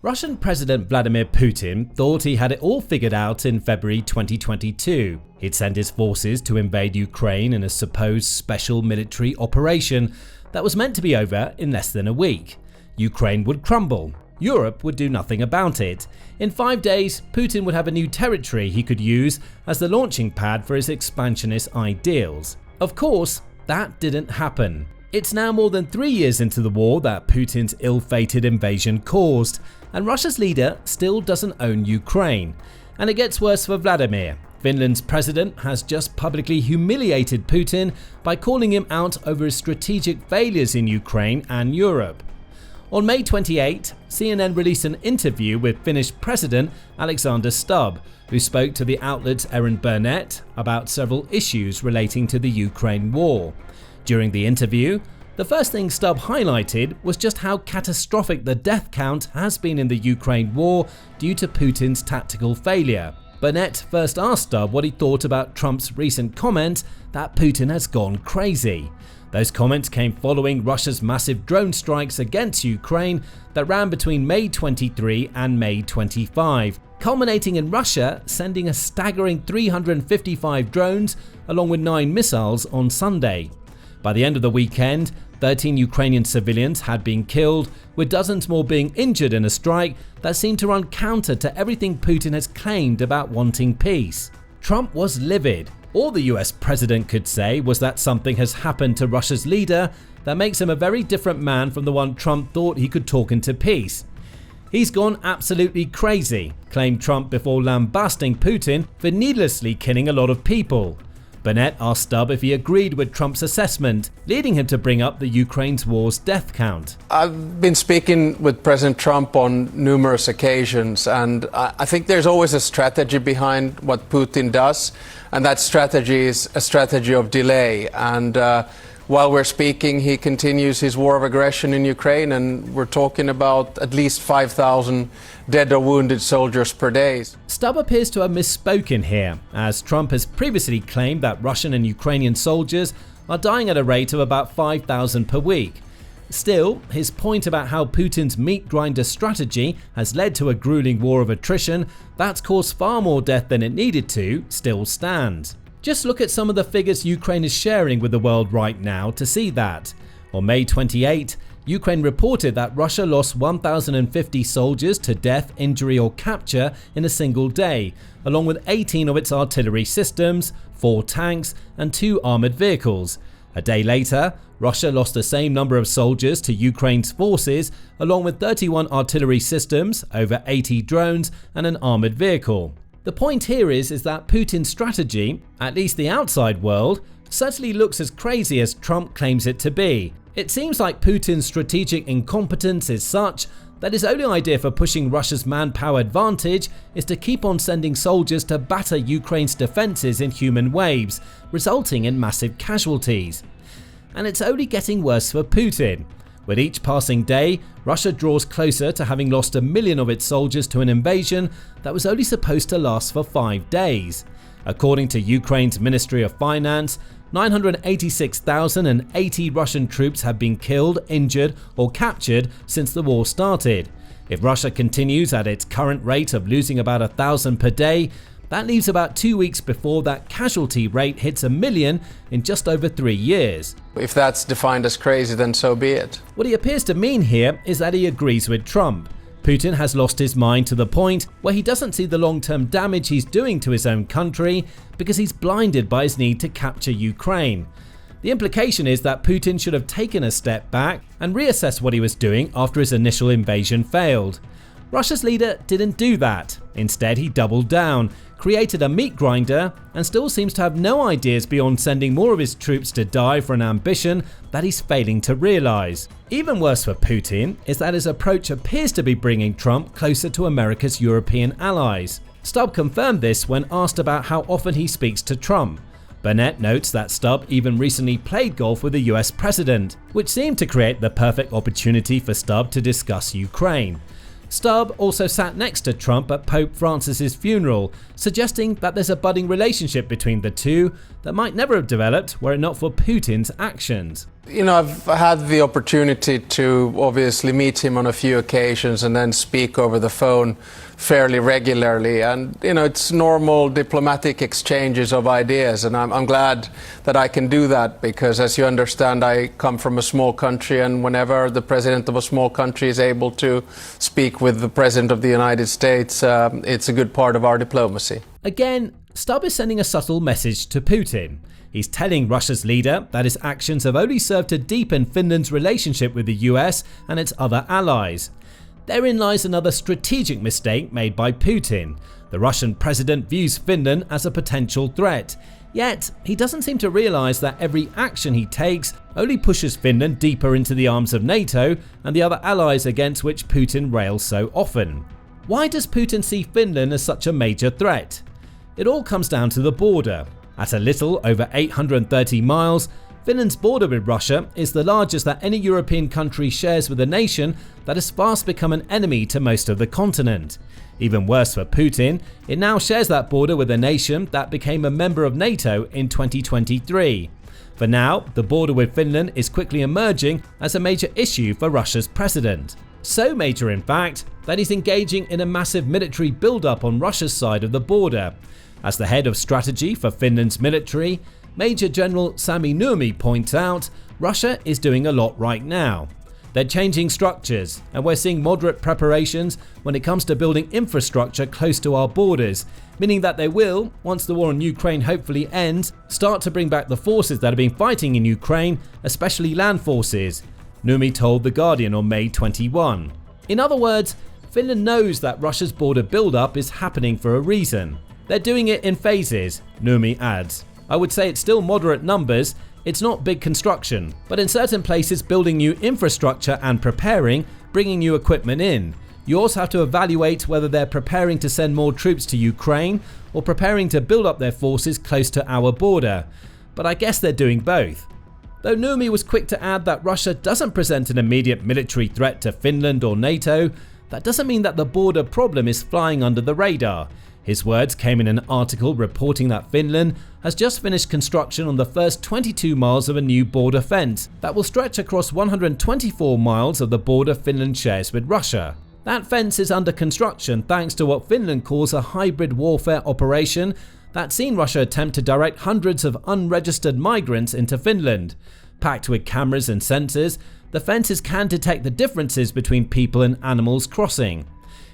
Russian President Vladimir Putin thought he had it all figured out in February 2022. He'd send his forces to invade Ukraine in a supposed special military operation that was meant to be over in less than a week. Ukraine would crumble. Europe would do nothing about it. In 5 days, Putin would have a new territory he could use as the launching pad for his expansionist ideals. Of course, that didn't happen. It's now more than 3 years into the war that Putin's ill-fated invasion caused, and Russia's leader still doesn't own Ukraine. And it gets worse for Vladimir. Finland's president has just publicly humiliated Putin by calling him out over his strategic failures in Ukraine and Europe. On May 28, CNN released an interview with Finnish President Alexander Stubb, who spoke to the outlet's Erin Burnett about several issues relating to the Ukraine war. During the interview, the first thing Stubb highlighted was just how catastrophic the death count has been in the Ukraine war due to Putin's tactical failure. Burnett first asked Stubb what he thought about Trump's recent comment that Putin has gone crazy. Those comments came following Russia's massive drone strikes against Ukraine that ran between May 23 and May 25, culminating in Russia sending a staggering 355 drones along with 9 missiles on Sunday. By the end of the weekend, 13 Ukrainian civilians had been killed, with dozens more being injured in a strike that seemed to run counter to everything Putin has claimed about wanting peace. Trump was livid. All the US president could say was that something has happened to Russia's leader that makes him a very different man from the one Trump thought he could talk into peace. He's gone absolutely crazy, claimed Trump before lambasting Putin for needlessly killing a lot of people. Burnett asked Stubb if he agreed with Trump's assessment, leading him to bring up the Ukraine's war's death count. I've been speaking with President Trump on numerous occasions, and I think there's always a strategy behind what Putin does, and that strategy is a strategy of delay. And while we're speaking, he continues his war of aggression in Ukraine, and we're talking about at least 5,000 dead or wounded soldiers per day. Stubb appears to have misspoken here, as Trump has previously claimed that Russian and Ukrainian soldiers are dying at a rate of about 5,000 per week. Still, his point about how Putin's meat grinder strategy has led to a grueling war of attrition that's caused far more death than it needed to still stands. Just look at some of the figures Ukraine is sharing with the world right now to see that. On May 28, Ukraine reported that Russia lost 1,050 soldiers to death, injury or capture in a single day, along with 18 of its artillery systems, 4 tanks and 2 armoured vehicles. A day later, Russia lost the same number of soldiers to Ukraine's forces, along with 31 artillery systems, over 80 drones and an armoured vehicle. The point here is that Putin's strategy, at least the outside world, certainly looks as crazy as Trump claims it to be. It seems like Putin's strategic incompetence is such that his only idea for pushing Russia's manpower advantage is to keep on sending soldiers to batter Ukraine's defences in human waves, resulting in massive casualties. And it's only getting worse for Putin. With each passing day, Russia draws closer to having lost 1 million of its soldiers to an invasion that was only supposed to last for 5 days. According to Ukraine's Ministry of Finance, 986,080 Russian troops have been killed, injured or captured since the war started. If Russia continues at its current rate of losing about 1,000 per day, that leaves about 2 weeks before that casualty rate hits 1 million in just over 3 years. If that's defined as crazy, then so be it. What he appears to mean here is that he agrees with Trump. Putin has lost his mind to the point where he doesn't see the long-term damage he's doing to his own country because he's blinded by his need to capture Ukraine. The implication is that Putin should have taken a step back and reassessed what he was doing after his initial invasion failed. Russia's leader didn't do that. Instead, he doubled down, created a meat grinder, and still seems to have no ideas beyond sending more of his troops to die for an ambition that he's failing to realize. Even worse for Putin is that his approach appears to be bringing Trump closer to America's European allies. Stubb confirmed this when asked about how often he speaks to Trump. Burnett notes that Stubb even recently played golf with the US president, which seemed to create the perfect opportunity for Stubb to discuss Ukraine. Stubb also sat next to Trump at Pope Francis's funeral, suggesting that there's a budding relationship between the two that might never have developed were it not for Putin's actions. You know, I've had the opportunity to obviously meet him on a few occasions and then speak over the phone fairly regularly. And, you know, it's normal diplomatic exchanges of ideas. And I'm glad that I can do that because, as you understand, I come from a small country. And whenever the president of a small country is able to speak with the president of the United States, it's a good part of our diplomacy. Again, Stubb is sending a subtle message to Putin. He's telling Russia's leader that his actions have only served to deepen Finland's relationship with the US and its other allies. Therein lies another strategic mistake made by Putin. The Russian president views Finland as a potential threat. Yet, he doesn't seem to realise that every action he takes only pushes Finland deeper into the arms of NATO and the other allies against which Putin rails so often. Why does Putin see Finland as such a major threat? It all comes down to the border. At a little over 830 miles, Finland's border with Russia is the largest that any European country shares with a nation that has fast become an enemy to most of the continent. Even worse for Putin, it now shares that border with a nation that became a member of NATO in 2023. For now, the border with Finland is quickly emerging as a major issue for Russia's president. So major, in fact, that he's engaging in a massive military build-up on Russia's side of the border. As the head of strategy for Finland's military, Major General Sami Niemi points out, Russia is doing a lot right now. They're changing structures, and we're seeing moderate preparations when it comes to building infrastructure close to our borders, meaning that they will, once the war in Ukraine hopefully ends, start to bring back the forces that have been fighting in Ukraine, especially land forces, Niemi told The Guardian on May 21. In other words, Finland knows that Russia's border build-up is happening for a reason. They're doing it in phases, Niemi adds. I would say it's still moderate numbers, it's not big construction, but in certain places building new infrastructure and preparing, bringing new equipment in. You also have to evaluate whether they're preparing to send more troops to Ukraine or preparing to build up their forces close to our border. But I guess they're doing both. Though Niemi was quick to add that Russia doesn't present an immediate military threat to Finland or NATO, that doesn't mean that the border problem is flying under the radar. His words came in an article reporting that Finland has just finished construction on the first 22 miles of a new border fence that will stretch across 124 miles of the border Finland shares with Russia. That fence is under construction thanks to what Finland calls a hybrid warfare operation that's seen Russia attempt to direct hundreds of unregistered migrants into Finland. Packed with cameras and sensors, the fences can detect the differences between people and animals crossing.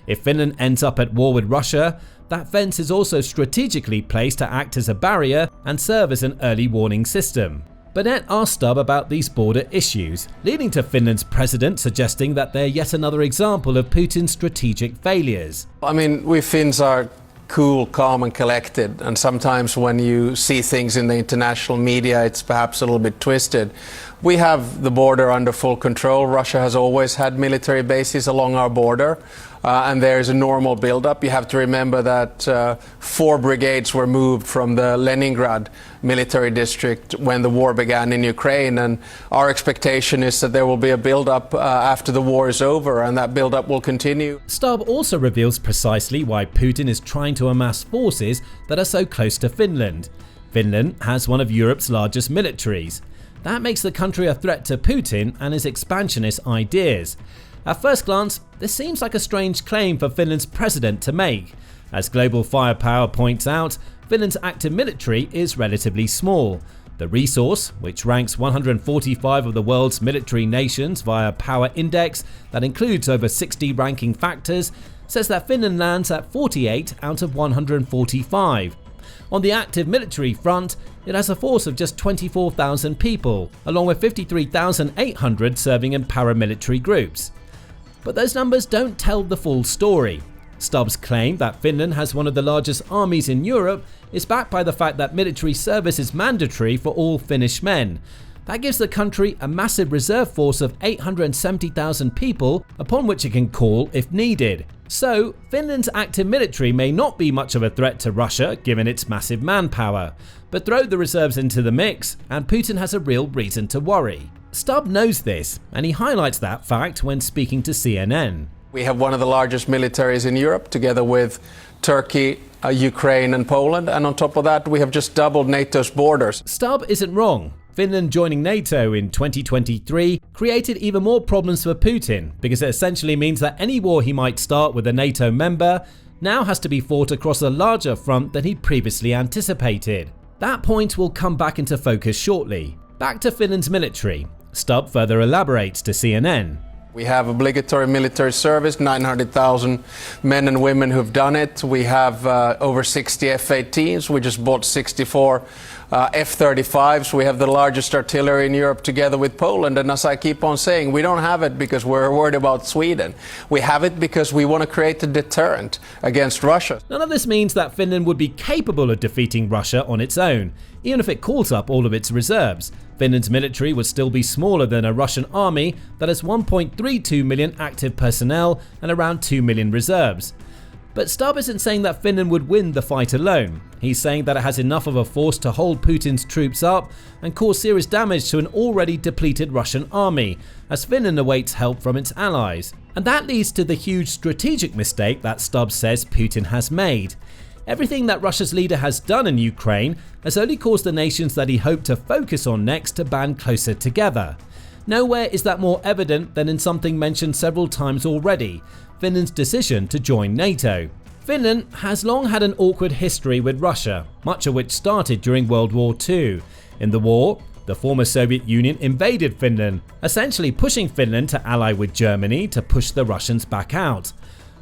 If Finland ends up at war with Russia, that fence is also strategically placed to act as a barrier and serve as an early warning system. Burnett asked Stubb about these border issues, leading to Finland's president suggesting that they're yet another example of Putin's strategic failures. I mean, we Finns are cool, calm and collected, and sometimes when you see things in the international media it's perhaps a little bit twisted. We have the border under full control. Russia has always had military bases along our border, and there's a normal build-up. You have to remember that 4 brigades were moved from the Leningrad military district when the war began in Ukraine, and our expectation is that there will be a build-up after the war is over, and that build-up will continue. Stubb also reveals precisely why Putin is trying to amass forces that are so close to Finland. Finland has one of Europe's largest militaries. That makes the country a threat to Putin and his expansionist ideas. At first glance, this seems like a strange claim for Finland's president to make. As Global Firepower points out, Finland's active military is relatively small. The resource, which ranks 145 of the world's military nations via Power Index that includes over 60 ranking factors, says that Finland lands at 48 out of 145. On the active military front, it has a force of just 24,000 people, along with 53,800 serving in paramilitary groups. But those numbers don't tell the full story. Stubb's claim that Finland has one of the largest armies in Europe is backed by the fact that military service is mandatory for all Finnish men. That gives the country a massive reserve force of 870,000 people upon which it can call if needed. So, Finland's active military may not be much of a threat to Russia given its massive manpower, but throw the reserves into the mix and Putin has a real reason to worry. Stubb knows this, and he highlights that fact when speaking to CNN. We have one of the largest militaries in Europe, together with Turkey, Ukraine and Poland, and on top of that we have just doubled NATO's borders. Stubb isn't wrong. Finland joining NATO in 2023 created even more problems for Putin, because it essentially means that any war he might start with a NATO member now has to be fought across a larger front than he'd previously anticipated. That point will come back into focus shortly. Back to Finland's military. Stubb further elaborates to CNN. We have obligatory military service, 900,000 men and women who've done it. We have over 60 F-18s. We just bought 64 F-35s. We have the largest artillery in Europe together with Poland. And as I keep on saying, we don't have it because we're worried about Sweden. We have it because we want to create a deterrent against Russia. None of this means that Finland would be capable of defeating Russia on its own. Even if it calls up all of its reserves, Finland's military would still be smaller than a Russian army that has 1.32 million active personnel and around 2 million reserves. But Stubb isn't saying that Finland would win the fight alone. He's saying that it has enough of a force to hold Putin's troops up and cause serious damage to an already depleted Russian army, as Finland awaits help from its allies. And that leads to the huge strategic mistake that Stubb says Putin has made. Everything that Russia's leader has done in Ukraine has only caused the nations that he hoped to focus on next to band closer together. Nowhere is that more evident than in something mentioned several times already: Finland's decision to join NATO. Finland has long had an awkward history with Russia, much of which started during World War II. In the war, the former Soviet Union invaded Finland, essentially pushing Finland to ally with Germany to push the Russians back out.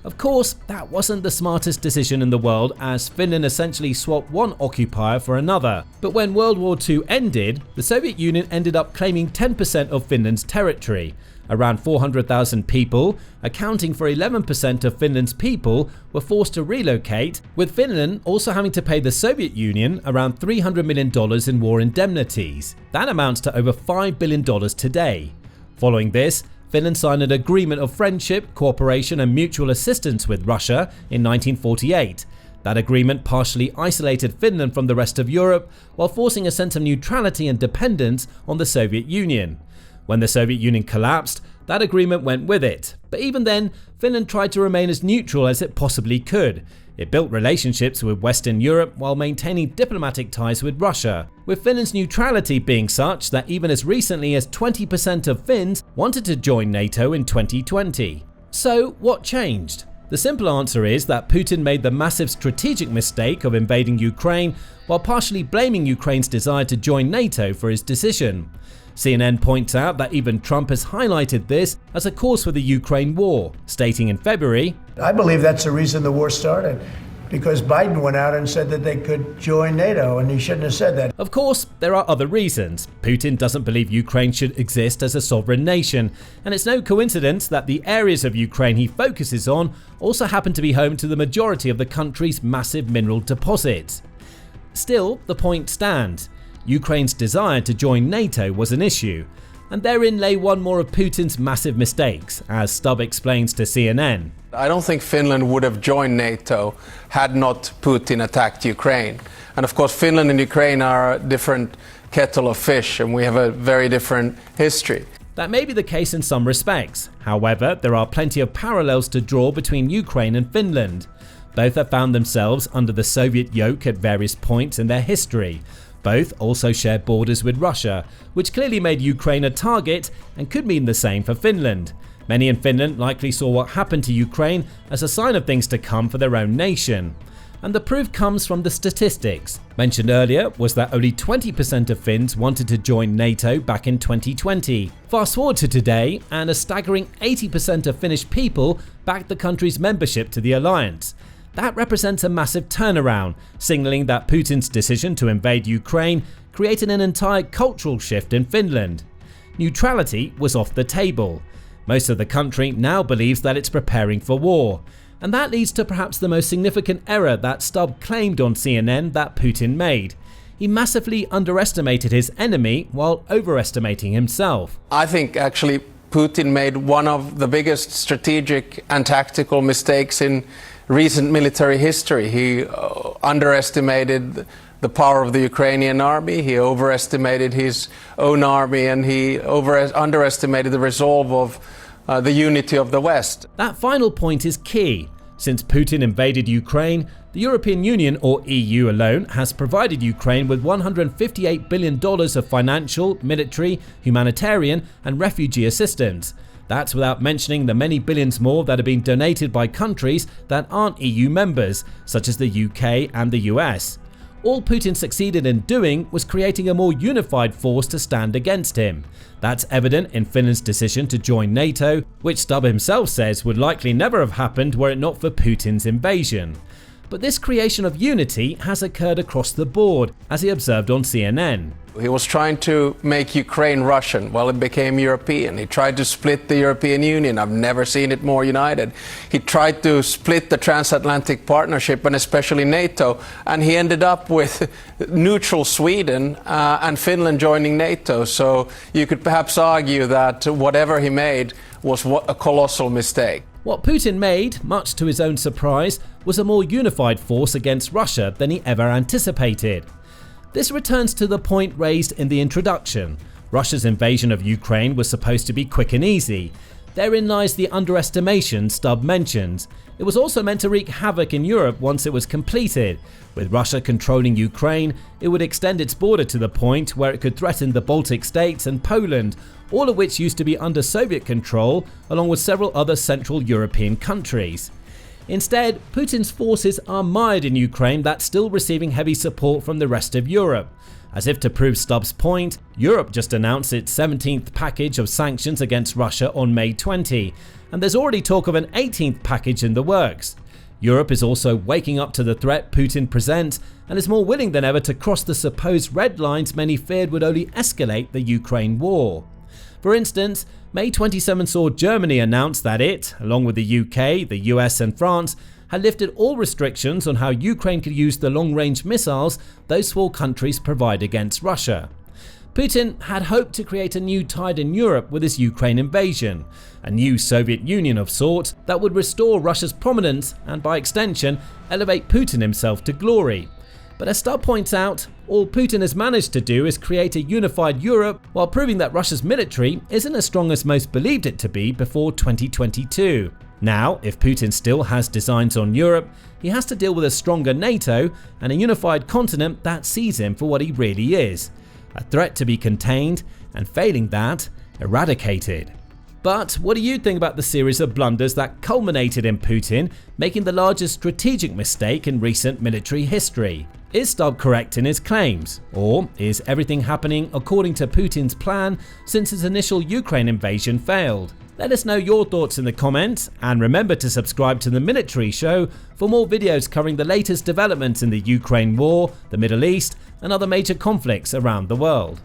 Of course, that wasn't the smartest decision in the world, as Finland essentially swapped one occupier for another. But when World War II ended, the Soviet Union ended up claiming 10% of Finland's territory. Around 400,000 people, accounting for 11% of Finland's people, were forced to relocate, with Finland also having to pay the Soviet Union around $300 million in war indemnities. That amounts to over $5 billion today. Following this, Finland signed an agreement of friendship, cooperation and mutual assistance with Russia in 1948. That agreement partially isolated Finland from the rest of Europe while forcing a sense of neutrality and dependence on the Soviet Union. When the Soviet Union collapsed, that agreement went with it. But even then, Finland tried to remain as neutral as it possibly could. It built relationships with Western Europe while maintaining diplomatic ties with Russia, with Finland's neutrality being such that even as recently as 20% of Finns wanted to join NATO in 2020. So what changed? The simple answer is that Putin made the massive strategic mistake of invading Ukraine while partially blaming Ukraine's desire to join NATO for his decision. CNN points out that even Trump has highlighted this as a cause for the Ukraine war, stating in February, "I believe that's the reason the war started, because Biden went out and said that they could join NATO, and he shouldn't have said that." Of course, there are other reasons. Putin doesn't believe Ukraine should exist as a sovereign nation, and it's no coincidence that the areas of Ukraine he focuses on also happen to be home to the majority of the country's massive mineral deposits. Still, the point stands. Ukraine's desire to join NATO was an issue, and therein lay one more of Putin's massive mistakes, as Stubb explains to CNN. I don't think Finland would have joined NATO had not Putin attacked Ukraine. And of course, Finland and Ukraine are a different kettle of fish, and we have a very different history. That may be the case in some respects. However, there are plenty of parallels to draw between Ukraine and Finland. Both have found themselves under the Soviet yoke at various points in their history. Both also share borders with Russia, which clearly made Ukraine a target and could mean the same for Finland. Many in Finland likely saw what happened to Ukraine as a sign of things to come for their own nation. And the proof comes from the statistics. Mentioned earlier was that only 20% of Finns wanted to join NATO back in 2020. Fast forward to today, and a staggering 80% of Finnish people backed the country's membership to the alliance. That represents a massive turnaround, signalling that Putin's decision to invade Ukraine created an entire cultural shift in Finland. Neutrality was off the table. Most of the country now believes that it's preparing for war. And that leads to perhaps the most significant error that Stubb claimed on CNN that Putin made. He massively underestimated his enemy while overestimating himself. I think actually Putin made one of the biggest strategic and tactical mistakes in recent military history. He underestimated the power of the Ukrainian army, he overestimated his own army, and he underestimated the resolve of the unity of the West. That final point is key. Since Putin invaded Ukraine, the European Union, or EU alone, has provided Ukraine with $158 billion of financial, military, humanitarian and refugee assistance. That's without mentioning the many billions more that have been donated by countries that aren't EU members, such as the UK and the US. All Putin succeeded in doing was creating a more unified force to stand against him. That's evident in Finland's decision to join NATO, which Stubb himself says would likely never have happened were it not for Putin's invasion. But this creation of unity has occurred across the board, as he observed on CNN. He was trying to make Ukraine Russian. Well, it became European. He tried to split the European Union. I've never seen it more united. He tried to split the transatlantic partnership and especially NATO. And he ended up with neutral Sweden and Finland joining NATO. So you could perhaps argue that whatever he made was a colossal mistake. What Putin made, much to his own surprise, was a more unified force against Russia than he ever anticipated. This returns to the point raised in the introduction. Russia's invasion of Ukraine was supposed to be quick and easy. Therein lies the underestimation Stubb mentions. It was also meant to wreak havoc in Europe once it was completed. With Russia controlling Ukraine, it would extend its border to the point where it could threaten the Baltic states and Poland, all of which used to be under Soviet control, along with several other Central European countries. Instead, Putin's forces are mired in Ukraine that's still receiving heavy support from the rest of Europe. As if to prove Stubb's point, Europe just announced its 17th package of sanctions against Russia on May 20, and there's already talk of an 18th package in the works. Europe is also waking up to the threat Putin presents and is more willing than ever to cross the supposed red lines many feared would only escalate the Ukraine war. For instance, May 27 saw Germany announce that it, along with the UK, the US and France, had lifted all restrictions on how Ukraine could use the long-range missiles those four countries provide against Russia. Putin had hoped to create a new tide in Europe with his Ukraine invasion, a new Soviet Union of sorts that would restore Russia's prominence and by extension elevate Putin himself to glory. But as Stubb points out, all Putin has managed to do is create a unified Europe while proving that Russia's military isn't as strong as most believed it to be before 2022. Now, if Putin still has designs on Europe, he has to deal with a stronger NATO and a unified continent that sees him for what he really is, a threat to be contained and failing that, eradicated. But what do you think about the series of blunders that culminated in Putin making the largest strategic mistake in recent military history? Is Stubb correct in his claims? Or is everything happening according to Putin's plan since his initial Ukraine invasion failed? Let us know your thoughts in the comments, and remember to subscribe to The Military Show for more videos covering the latest developments in the Ukraine war, the Middle East, and other major conflicts around the world.